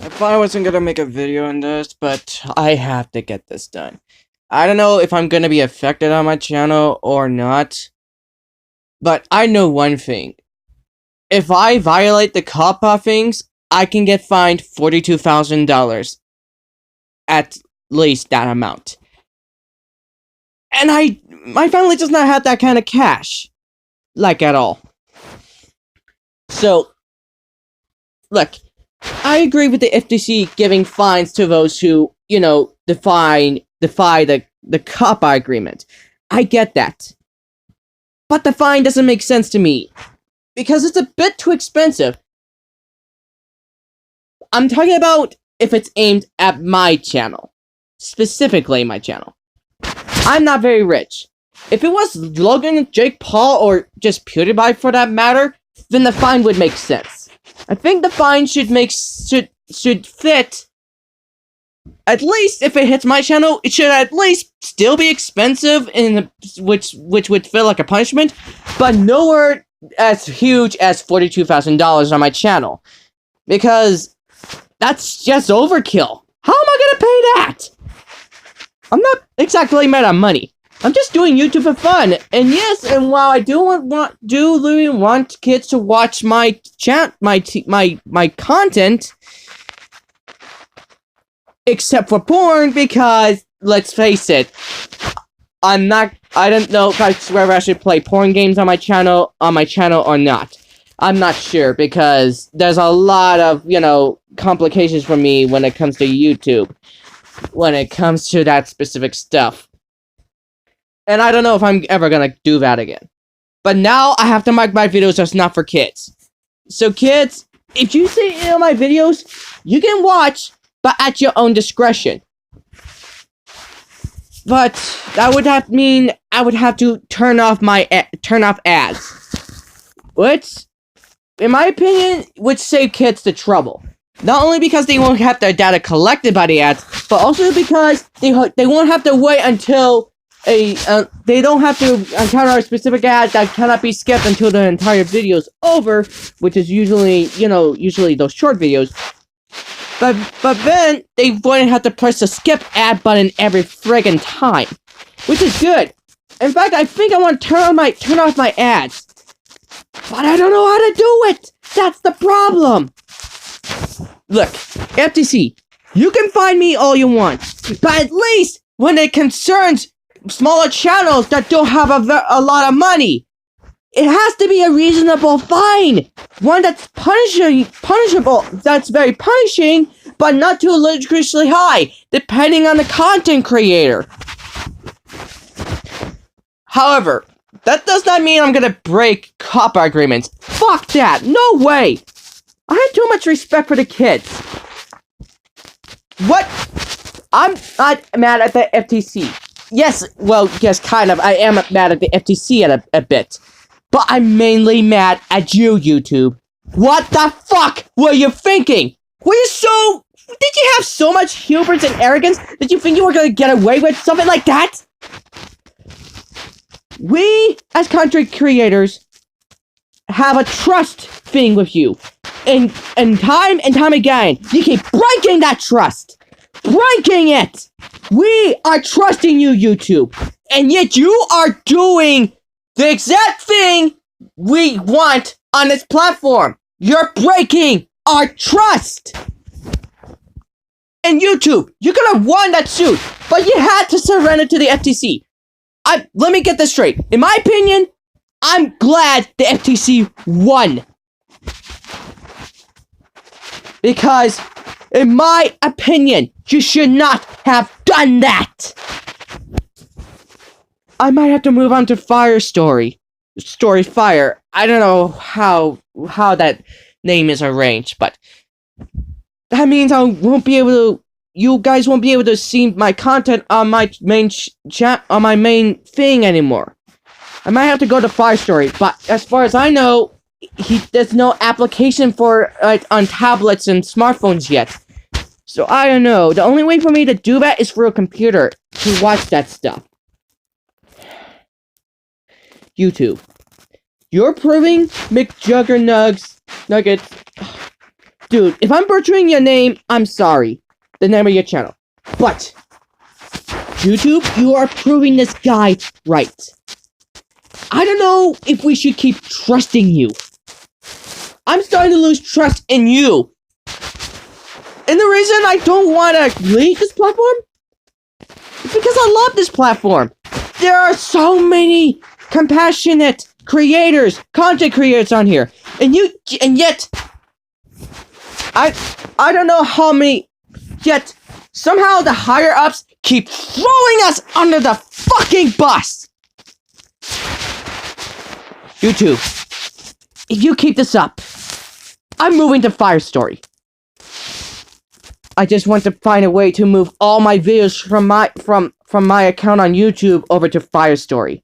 I thought I wasn't gonna make a video on this, but I have to get this done. I don't know if I'm gonna be affected on my channel or not, but I know one thing. If I violate the COPPA things, I can get fined $42,000. At least that amount. And my family does not have that kind of cash. Like, at all. So, look, I agree with the FTC giving fines to those who, defy the COPPA agreement. I get that. But the fine doesn't make sense to me. Because it's a bit too expensive. I'm talking about if it's aimed at my channel. Specifically my channel. I'm not very rich. If it was Logan, Jake Paul, or just PewDiePie for that matter, then the fine would make sense. I think the fine should fit. At least if it hits my channel, it should at least still be expensive, which would feel like a punishment, but nowhere as huge as $42,000 on my channel, because that's just overkill. How am I gonna pay that? I'm not exactly mad at money. I'm just doing YouTube for fun, and yes, and while I do really want kids to watch my content, except for porn, because let's face it, I don't know whether I should play porn games on my channel or not. I'm not sure, because there's a lot of complications for me when it comes to YouTube, when it comes to that specific stuff. And I don't know if I'm ever gonna do that again. But now I have to mark my videos as not for kids. So kids, if you see any of my videos, you can watch, but at your own discretion. But that would mean I would have to turn off ads. Which, in my opinion, would save kids the trouble. Not only because they won't have their data collected by the ads, but also because they won't have to wait until they don't have to encounter a specific ad that cannot be skipped until the entire video's over, which is usually those short videos. But then they wouldn't have to press the skip ad button every friggin' time, which is good. In fact, I think I want to turn off my ads, but I don't know how to do it. That's the problem. Look, FTC, you can find me all you want, but at least when it concerns smaller channels that don't have a lot of money, it has to be a reasonable fine. One that's punishable, that's very punishing, but not too ludicrously high, depending on the content creator. However, that does not mean I'm gonna break COPPA agreements. Fuck that, no way! I have too much respect for the kids. What? I'm not mad at the FTC. Yes, kind of. I am mad at the FTC a bit. But I'm mainly mad at you, YouTube. What the fuck were you thinking? Did you have so much hubris and arrogance that you think you were gonna get away with something like that? We, as content creators, have a trust thing with you. And time again, you keep breaking that trust. Breaking it! We are trusting you, YouTube. And yet you are doing the exact thing we want on this platform. You're breaking our trust. And YouTube, you could have won that suit, but you had to surrender to the FTC. Let me get this straight. In my opinion, I'm glad the FTC won. Because, in my opinion, you should not have done that. I might have to move on to Fire Story. Story Fire. I don't know how that name is arranged, but that means you guys won't be able to see my content on my main on my main thing anymore. I might have to go to Fire Story, but as far as I know, there's no application for on tablets and smartphones yet. So I don't know. The only way for me to do that is for a computer to watch that stuff. YouTube. You're proving McJuggernuggets Dude, if I'm butchering your name, I'm sorry. The name of your channel. But, YouTube, you are proving this guy right. I don't know if we should keep trusting you. I'm starting to lose trust in you. And the reason I don't want to leave this platform is because I love this platform. There are so many compassionate creators, content creators on here. And yet, I don't know how many, yet somehow the higher ups keep throwing us under the fucking bus. YouTube, if you keep this up, I'm moving to Firestory. I just want to find a way to move all my videos from my account on YouTube over to Firestory.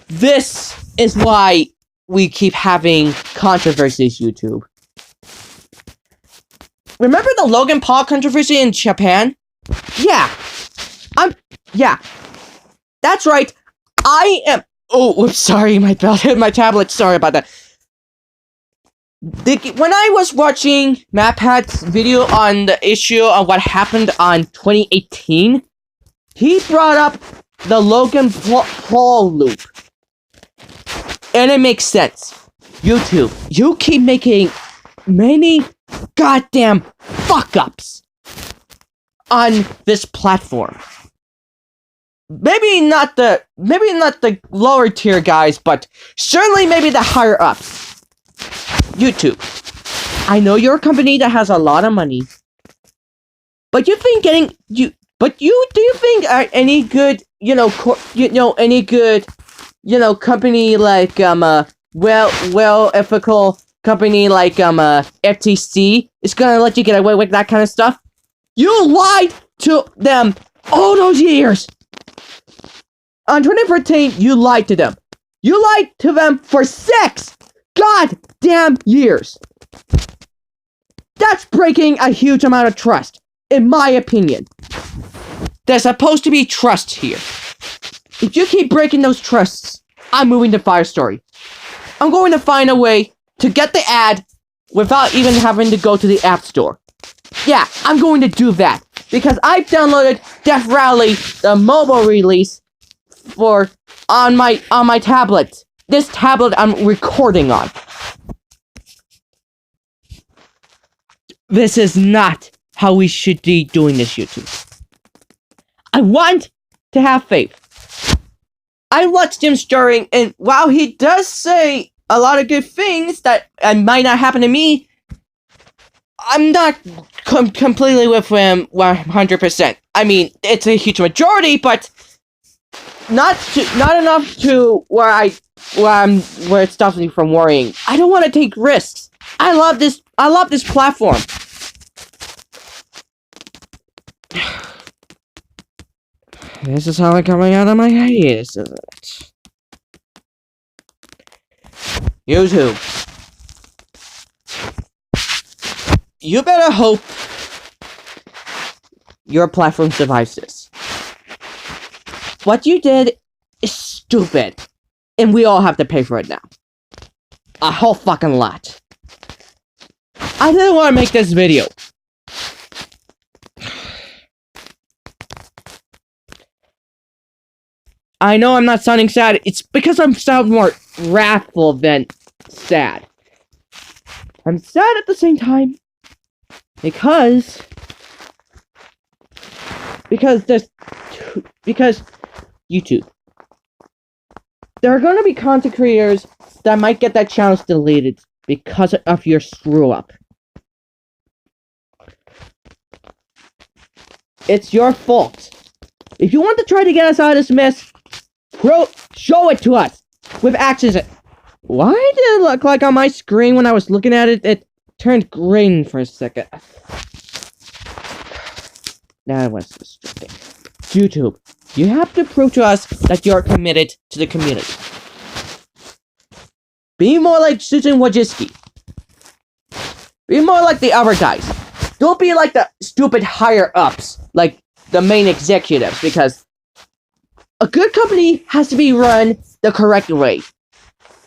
This is why we keep having controversies, YouTube. Remember the Logan Paul controversy in Japan? Yeah. That's right. I am... Oh, whoops, sorry, my belt hit my tablet. Sorry about that. When I was watching MatPat's video on the issue of what happened on 2018, he brought up the Logan Paul loop. And it makes sense. YouTube, you keep making many goddamn fuck-ups on this platform. Maybe not the lower tier guys, but certainly maybe the higher ups. YouTube, I know you're a company that has a lot of money, but do you think any good, any good, company like ethical company like FTC is gonna let you get away with that kind of stuff? You lied to them all those years. On 2014, you lied to them. You lied to them for 6 goddamn years. That's breaking a huge amount of trust, in my opinion. There's supposed to be trust here. If you keep breaking those trusts, I'm moving to Firestory. I'm going to find a way to get the ad without even having to go to the App Store. Yeah, I'm going to do that. Because I've downloaded Death Rally, the mobile release, on my tablet. This tablet I'm recording on. This is not how we should be doing this, YouTube. I want to have faith. I watched him stirring, and while he does say a lot of good things that might not happen to me, I'm not completely with him 100%. I mean, it's a huge majority, but not enough to where it stops me from worrying. I don't want to take risks. I love this platform. This is how I'm coming out of my hiatus, isn't it? YouTube. You better hope your platform survives this. What you did is stupid. And we all have to pay for it now. A whole fucking lot. I didn't want to make this video. I know I'm not sounding sad. It's because I'm sounding more wrathful than sad. I'm sad at the same time. Because YouTube. There are going to be content creators that might get their channels deleted because of your screw up. It's your fault. If you want to try to get us out of this mess, show it to us with actions. Why did it look like on my screen when I was looking at it, it turned green for a second? That was distracting. YouTube, you have to prove to us that you're committed to the community. Be more like Susan Wojcicki. Be more like the other guys. Don't be like the stupid higher-ups, like the main executives, because a good company has to be run the correct way.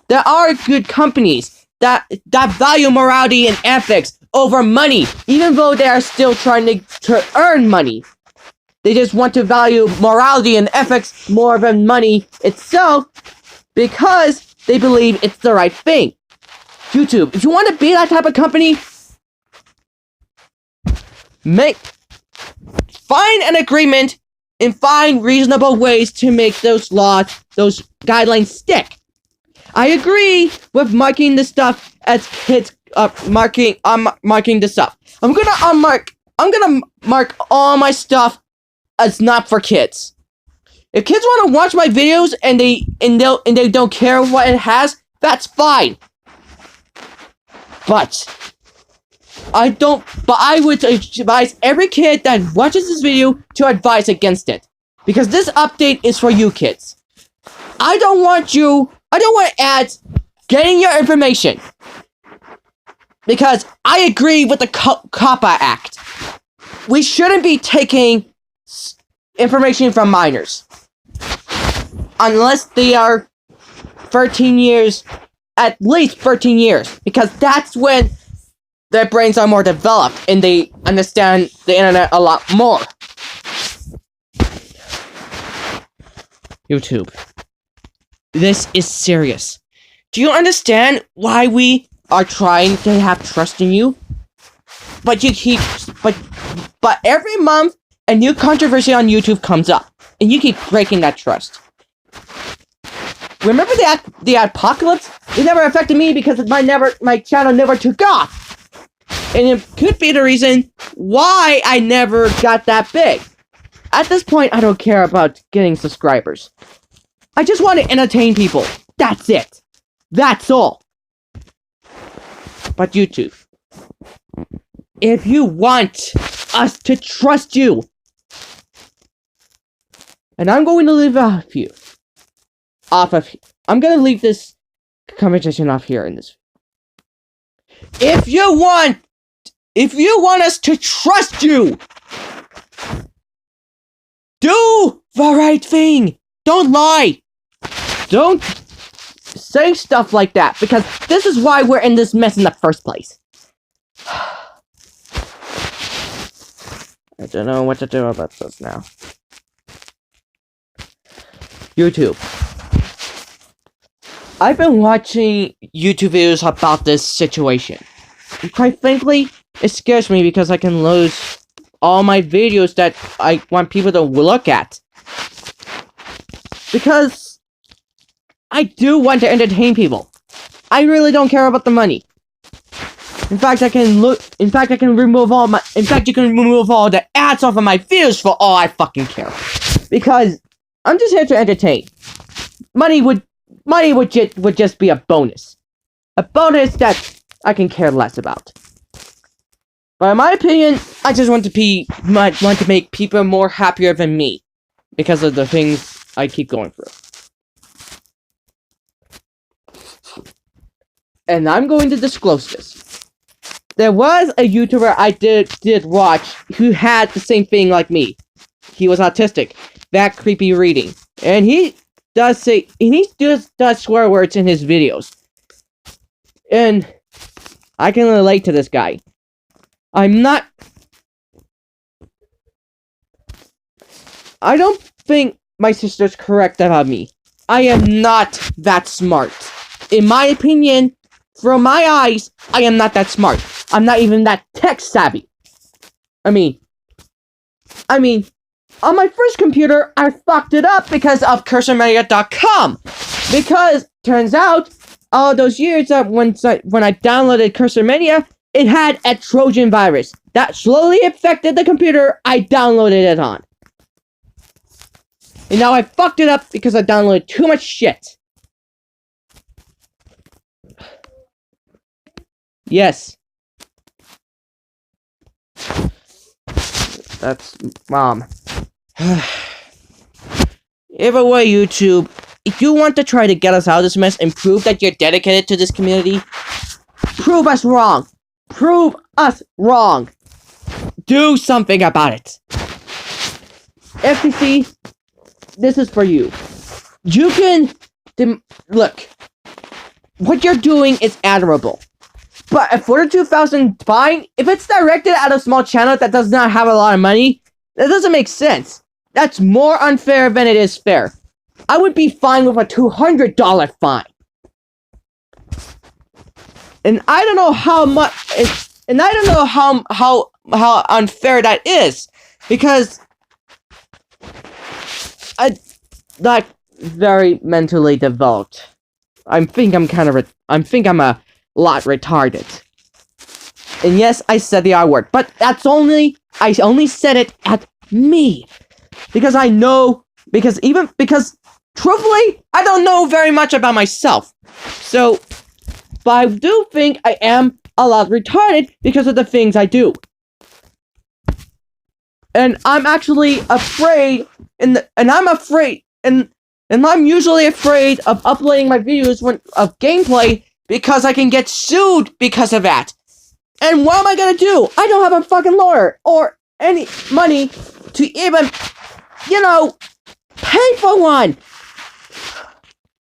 There are good companies that value morality and ethics over money, even though they are still trying to earn money. They just want to value morality and ethics more than money itself because they believe it's the right thing. YouTube, if you want to be that type of company, find an agreement and find reasonable ways to make those laws, those guidelines stick. I agree with marking the stuff as kids marking the stuff. I'm gonna mark all my stuff as not for kids. If kids want to watch my videos and they don't care what it has, that's fine. But I would advise every kid that watches this video to advise against it. Because this update is for you kids. I don't want ads getting your information. Because I agree with the COPPA Act. We shouldn't be taking information from minors. Unless they are 13 years, at least 13 years. Because that's when their brains are more developed and they understand the internet a lot more. YouTube. This is serious. Do you understand why we are trying to have trust in you? But every month a new controversy on YouTube comes up and you keep breaking that trust. Remember the apocalypse? It never affected me because my channel never took off. And it could be the reason why I never got that big. At this point, I don't care about getting subscribers. I just want to entertain people. That's it. That's all. But YouTube, if you want us to trust you, and I'm going to leave I'm going to leave this conversation off here in this. If you want us to trust you, do the right thing. Don't lie. Don't say stuff like that, because this is why we're in this mess in the first place. I don't know what to do about this now. YouTube. I've been watching YouTube videos about this situation. And quite frankly, it scares me because I can lose all my videos that I want people to look at. Because I do want to entertain people. I really don't care about the money. In fact, you can remove all the ads off of my videos for all I fucking care. Because I'm just here to entertain. Money would just be a bonus. A bonus that I can care less about. But in my opinion, I just want to make people more happier than me. Because of the things I keep going through. And I'm going to disclose this. There was a YouTuber I did watch who had the same thing like me. He was autistic. That creepy reading. And he does swear words in his videos. And I can relate to this guy. I don't think my sister's correct about me. I am not that smart. In my opinion, from my eyes, I am not that smart. I'm not even that tech savvy. I mean, on my first computer, I fucked it up because of CursorMedia.com. Because turns out, all those years that when I downloaded Cursor Media, it had a Trojan virus that slowly affected the computer I downloaded it on. And now I fucked it up because I downloaded too much shit. Yes. That's Mom. Either way, YouTube, if you want to try to get us out of this mess and prove that you're dedicated to this community, prove us wrong. Prove us wrong. Do something about it. FTC, this is for you. You can... Look. what you're doing is admirable. But at 42,000 fine, if it's directed at a small channel that does not have a lot of money, that doesn't make sense. That's more unfair than it is fair. I would be fine with a $200 fine. And I don't know how much, and I don't know how unfair that is, because I'm not very mentally developed. I think I'm a lot retarded. And yes, I said the R word, but I only said it at me. Because truthfully, I don't know very much about myself. So, but I do think I am a lot retarded because of the things I do. And I'm actually afraid, and I'm usually afraid of uploading my videos of gameplay because I can get sued because of that. And what am I gonna do? I don't have a fucking lawyer or any money to even, pay for one.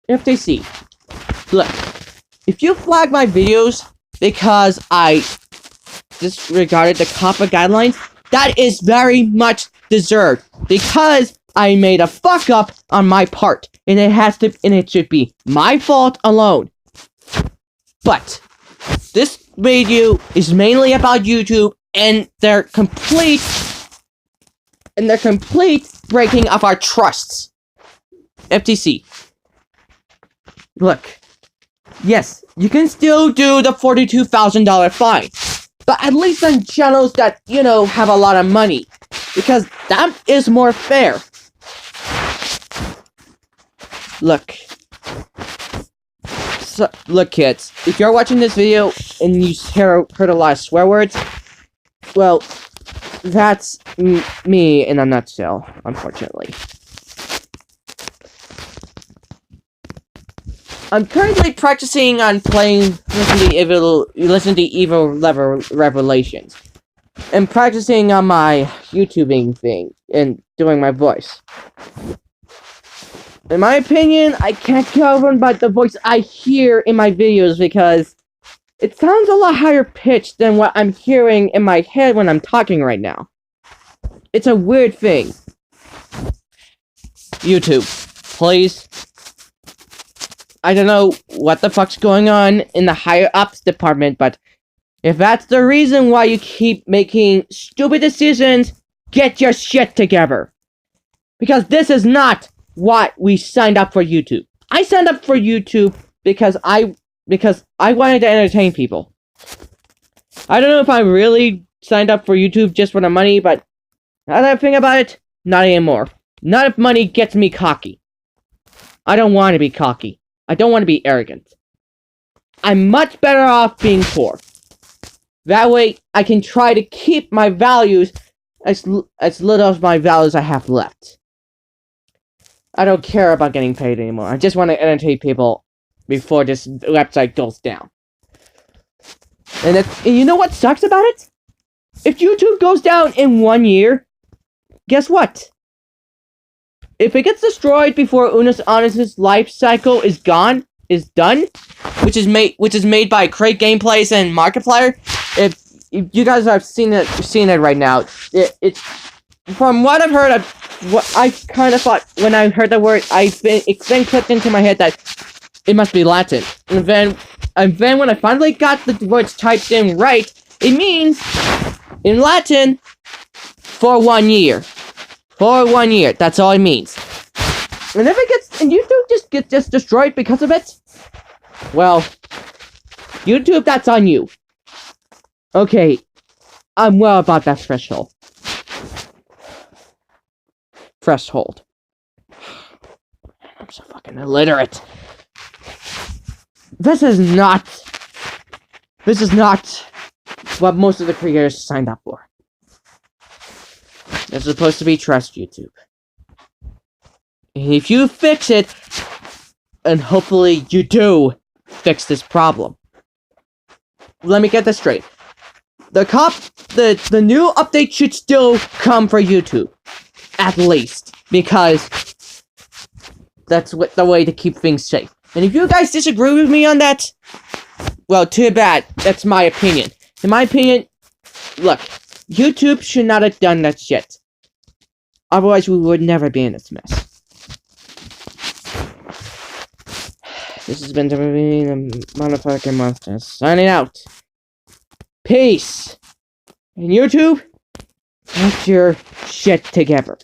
FTC. Look, if you flag my videos because I disregarded the COPPA guidelines, that is very much deserved because I made a fuck up on my part, and it should be my fault alone. But this video is mainly about YouTube and their complete breaking of our trusts. FTC. Look, yes, you can still do the $42,000 fine, but at least on channels that, have a lot of money, because that is more fair. Look. So, look, kids, if you're watching this video and you heard a lot of swear words, well, that's me in a nutshell, unfortunately. I'm currently practicing on playing Listen to Evil Revelations, and practicing on my YouTubing thing and doing my voice. In my opinion, I can't govern by the voice I hear in my videos because it sounds a lot higher pitched than what I'm hearing in my head when I'm talking right now. It's a weird thing. YouTube, please. I don't know what the fuck's going on in the higher ups department, but if that's the reason why you keep making stupid decisions, get your shit together. Because this is not what we signed up for YouTube. I signed up for YouTube because I wanted to entertain people. I don't know if I really signed up for YouTube just for the money, but now that I think about it, not anymore. Not if money gets me cocky. I don't want to be cocky. I don't want to be arrogant. I'm much better off being poor. That way, I can try to keep my values as little of my values I have left. I don't care about getting paid anymore. I just want to entertain people before this website goes down. And you know what sucks about it? If YouTube goes down in 1 year, guess what? If it gets destroyed before Unus Honest's life cycle is done, which is made by Crate Gameplays and Markiplier, if you guys have seen it right now, it's from what I've heard, what I kind of thought when I heard the word, it then clicked into my head that it must be Latin. And then when I finally got the words typed in right, it means, in Latin, for 1 year. For 1 year, that's all it means. And if YouTube just gets destroyed because of it, well, YouTube, that's on you. Okay, I'm well about that threshold. Threshold. I'm so fucking illiterate. This is not what most of the creators signed up for. It's supposed to be trust YouTube. And if you fix it, and hopefully you do fix this problem. Let me get this straight. The new update should still come for YouTube. At least. Because that's the way to keep things safe. And if you guys disagree with me on that, well, too bad. That's my opinion. In my opinion, look, YouTube should not have done that shit. Otherwise, we would never be in this mess. This has been the motherfucking monster. Signing out. Peace. And YouTube, get your shit together.